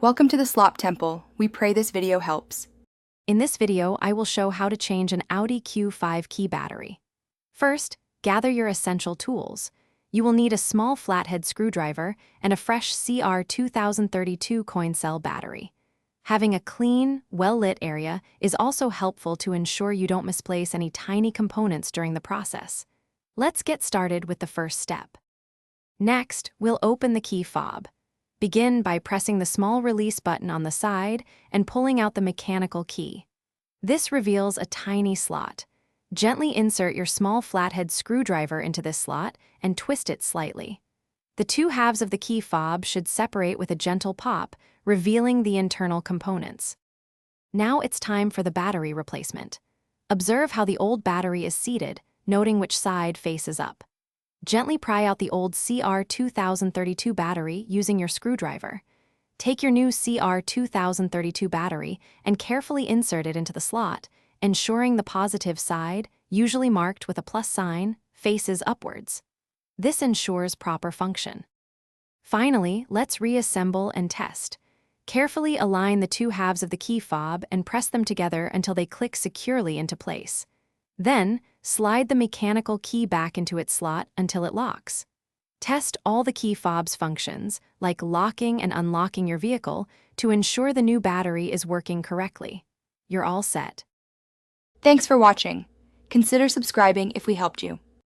Welcome to the Slop Temple. We pray this video helps. In this video, I will show how to change an Audi Q5 key battery. First, gather your essential tools. You will need a small flathead screwdriver and a fresh CR2032 coin cell battery. Having a clean, well-lit area is also helpful to ensure you don't misplace any tiny components during the process. Let's get started with the first step. Next, we'll open the key fob. Begin by pressing the small release button on the side and pulling out the mechanical key. This reveals a tiny slot. Gently insert your small flathead screwdriver into this slot and twist it slightly. The two halves of the key fob should separate with a gentle pop, revealing the internal components. Now it's time for the battery replacement. Observe how the old battery is seated, noting which side faces up. Gently pry out the old CR2032 battery using your screwdriver. Take your new CR2032 battery and carefully insert it into the slot, ensuring the positive side, usually marked with a plus sign, faces upwards. This ensures proper function. Finally, let's reassemble and test. Carefully align the two halves of the key fob and press them together until they click securely into place. Then, slide the mechanical key back into its slot until it locks. Test all the key fob's functions, like locking and unlocking your vehicle, to ensure the new battery is working correctly. You're all set. Thanks for watching. Consider subscribing if we helped you.